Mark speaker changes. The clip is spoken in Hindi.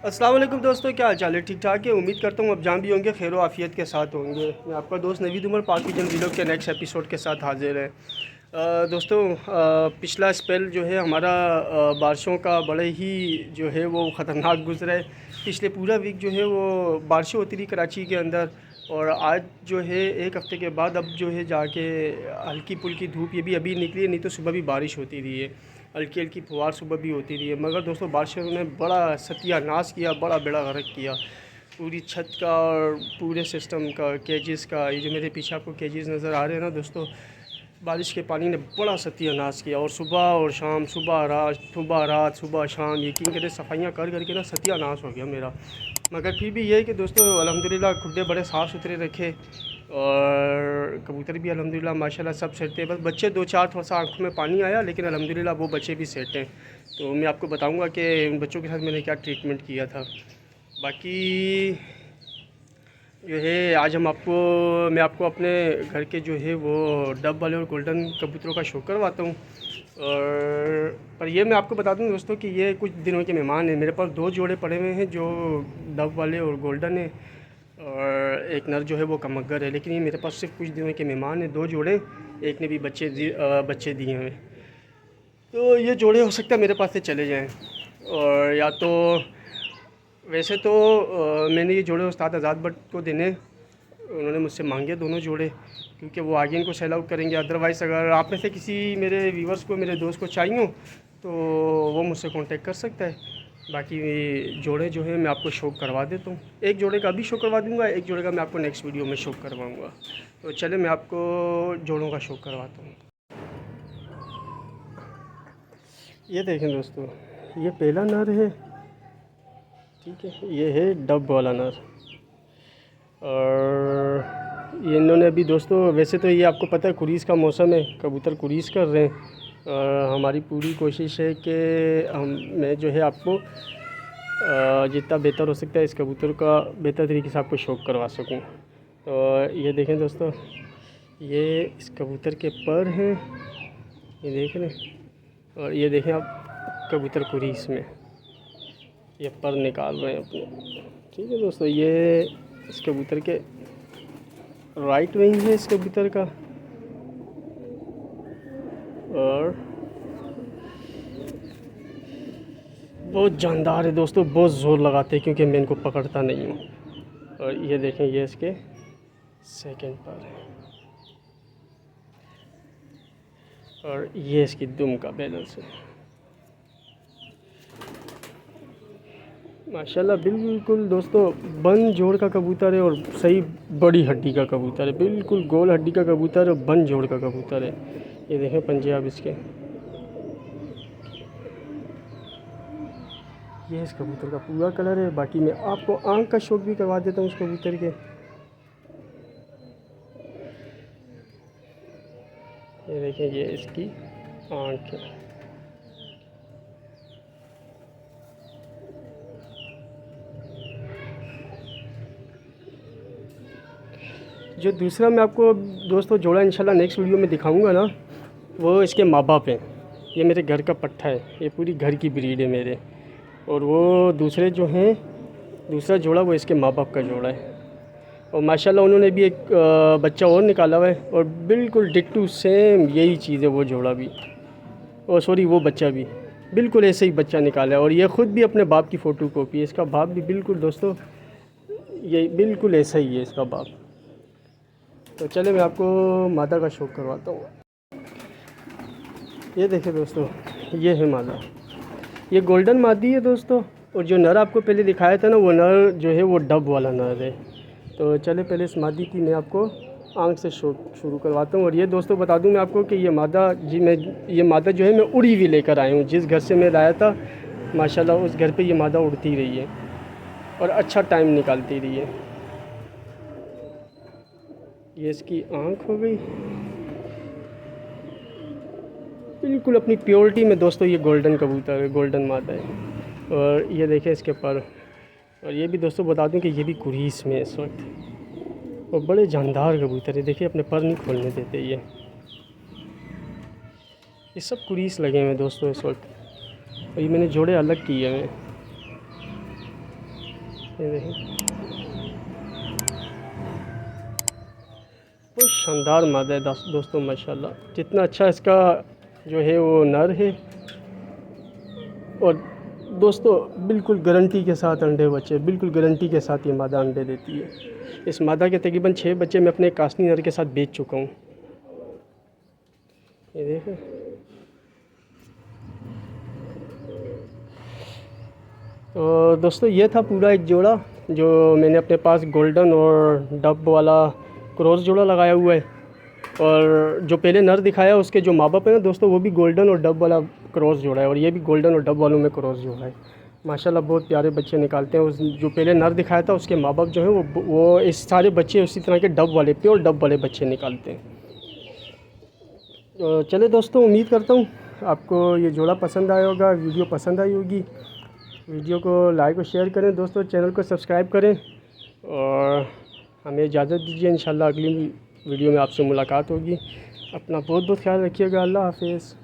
Speaker 1: अस्सलाम वालेकुम दोस्तों, क्या हाल चाल है? ठीक ठाक है। उम्मीद करता हूँ अब जहाँ भी होंगे खैर आफियत के साथ होंगे। मैं आपका दोस्त नवीद उमर पाक पिजन व्लॉग के नेक्स्ट एपिसोड के साथ हाजिर है। दोस्तों, पिछला स्पेल जो है हमारा बारिशों का बड़े ही जो है वो ख़तरनाक गुजरा है। पिछले पूरा वीक जो है वो बारिशें होती रही कराची के अंदर, और आज जो है एक हफ़्ते के बाद अब जो है जाके हल्की पुल्की धूप ये भी अभी निकली है, नहीं तो सुबह भी बारिश होती रही है, हल्की हल्की फुहार सुबह भी होती रही है। मगर दोस्तों बारिशों ने बड़ा सत्यानाश किया, बड़ा बेड़ा गर्क किया पूरी छत का और पूरे सिस्टम का, केजेस का। ये जो मेरे पीछे आपको केजेस नज़र आ रहे हैं ना दोस्तों, बारिश के पानी ने बड़ा सत्यानाश किया। और सुबह और शाम, सुबह रात, सुबह रात, सुबह शाम, यकीन करें सफाइयाँ कर करके ना सत्यानाश हो गया मेरा। मगर फिर भी ये है कि दोस्तों अल्हम्दुलिल्लाह खुड्डे बड़े साफ़ सुथरे रखे, और कबूतर भी अल्हम्दुलिल्लाह माशाल्लाह सब सेट थे। बस बच्चे दो चार थोड़ा सा आँखों में पानी आया, लेकिन अल्हम्दुलिल्लाह वो बच्चे भी सेट हैं। तो मैं आपको बताऊँगा कि उन बच्चों के साथ मैंने क्या ट्रीटमेंट किया था। बाकी जो है आज मैं आपको अपने घर के जो है वो डब वाले और गोल्डन कबूतरों का शो करवाता हूँ। और पर ये मैं आपको बता दूँ दोस्तों कि ये कुछ दिनों के मेहमान हैं। मेरे पास दो जोड़े पड़े हुए हैं जो डब वाले और गोल्डन है, और एक नर जो है वो कमगर है। लेकिन ये मेरे पास सिर्फ कुछ दिनों के मेहमान हैं, दो जोड़े, एक ने भी बच्चे दिए हुए। तो ये जोड़े हो सकता है मेरे पास से चले जाएँ, और या तो वैसे तो मैंने ये जोड़े उस्ताद आज़ाद भट्ट को देने, उन्होंने मुझसे मांगे दोनों जोड़े, क्योंकि वो आगे इनको सेल आउट करेंगे। अदरवाइज़ अगर आप में से किसी मेरे व्यूवर्स को, मेरे दोस्त को चाहिए हो तो वो मुझसे कांटेक्ट कर सकता है। बाकी जोड़े जो है मैं आपको शो करवा देता हूँ। एक जोड़े का अभी शो करवा दूँगा, एक जोड़े का मैं आपको नेक्स्ट वीडियो में शो करवाऊँगा। तो चले मैं आपको जोड़ों का शो करवाता हूँ। ये देखें दोस्तों, ये पहला नर है, ठीक है, ये है डब वाला नर। और ये इन्होंने अभी दोस्तों, वैसे तो ये आपको पता है कुरीस का मौसम है, कबूतर कुरीस कर रहे हैं। और हमारी पूरी कोशिश है कि मैं जो है आपको जितना बेहतर हो सकता है इस कबूतर का बेहतर तरीके से आपको शौक करवा सकूं। तो ये देखें दोस्तों, ये इस कबूतर के पर हैं, ये देख रहे हैं। और ये देखें आप कबूतर कुरीस में ये पर निकाल रहे हैं अपने, ठीक है दोस्तों। ये इस कबूतर के राइट विंग है इस कबूतर का, और बहुत जानदार है दोस्तों, बहुत ज़ोर लगाते हैं क्योंकि मैं इनको पकड़ता नहीं हूँ। और ये देखें, ये इसके सेकंड पर है, और ये इसकी दुम का बैलेंस है। माशाल्लाह बिल्कुल दोस्तों बन जोड़ का कबूतर है, और सही बड़ी हड्डी का कबूतर है, बिल्कुल गोल हड्डी का कबूतर है, और बन जोड़ का कबूतर है। ये देखें पंजे आप इसके, ये इस कबूतर का पूरा कलर है। बाकी मैं आपको आँख का शौक भी करवा देता हूँ उस कबूतर के। ये देखें, ये इसकी आँख है। जो दूसरा मैं आपको दोस्तों जोड़ा इंशाल्लाह नेक्स्ट वीडियो में दिखाऊंगा ना, वो इसके माँ बाप हैं। ये मेरे घर का पट्ठा है, ये पूरी घर की ब्रीड है मेरे। और वो दूसरे जो हैं, दूसरा जोड़ा वो इसके माँ बाप का जोड़ा है। और माशाल्लाह उन्होंने भी एक बच्चा और निकाला हुआ है, और बिल्कुल डिट्टू सेम यही चीज़ है वो जोड़ा भी, और सॉरी वो बच्चा भी बिल्कुल ऐसे ही बच्चा निकाला है। और ये ख़ुद भी अपने बाप की फ़ोटो कॉपी है, इसका बाप भी बिल्कुल दोस्तों ये बिल्कुल ऐसा ही है इसका बाप। तो चले मैं आपको मादा का शौक करवाता हूँ। ये देखें दोस्तों, ये है मादा, ये गोल्डन मादी है दोस्तों। और जो नर आपको पहले दिखाया था ना, वो नर जो है वो डब वाला नर है। तो चले पहले इस मादी की मैं आपको आँख से शौक शुरू करवाता हूँ। और ये दोस्तों बता दूँ मैं आपको कि ये मादा ये मादा जो है मैं उड़ी हुई लेकर आया हूँ। जिस घर से मैं लाया था माशाल्लाह उस घर पे ये मादा उड़ती रही है और अच्छा टाइम निकालती रही है। ये इसकी आँख हो गई बिल्कुल अपनी प्योरिटी में दोस्तों। ये गोल्डन कबूतर है, गोल्डन मादा है। और ये देखें इसके पर। और ये भी दोस्तों बता दूं कि ये भी कुरीस में इस वक्त, और बड़े जानदार कबूतर है। देखिए अपने पर नहीं खोलने देते ये सब कुरीस लगे हुए हैं दोस्तों इस वक्त। और ये मैंने जोड़े अलग किए हैं। ये देखें, बहुत शानदार मादा है दोस्तों माशाल्लाह। जितना अच्छा इसका जो है वो नर है, और दोस्तों बिल्कुल गारंटी के साथ अंडे बच्चे, बिल्कुल गारंटी के साथ ये मादा अंडे देती है। इस मादा के तकरीबन 6 बच्चे मैं अपने कासनी नर के साथ बेच चुका हूँ। ये देखें, तो दोस्तों ये था पूरा एक जोड़ा जो मैंने अपने पास गोल्डन और डब वाला क्रॉस जोड़ा लगाया हुआ है। और जो पहले नर दिखाया उसके जो माँ बाप है ना दोस्तों, वो भी गोल्डन और डब वाला क्रॉस जोड़ा है, और ये भी गोल्डन और डब वालों में क्रॉस जोड़ा है। माशाल्लाह बहुत प्यारे बच्चे निकालते हैं। उस जो पहले नर दिखाया था उसके माँ बाप जो है वो इस सारे बच्चे उसी तरह के डब वाले, प्योर डब वाले बच्चे निकालते हैं। तो चले दोस्तों, उम्मीद करता हूँ आपको ये जोड़ा पसंद आया होगा, वीडियो पसंद आई होगी। वीडियो को लाइक और शेयर करें दोस्तों, चैनल को सब्सक्राइब करें, और हमें इजाज़त दीजिए। इंशाल्लाह अगली वीडियो में आपसे मुलाकात होगी। अपना बहुत बहुत ख्याल रखिएगा। अल्लाह हाफ़िज़।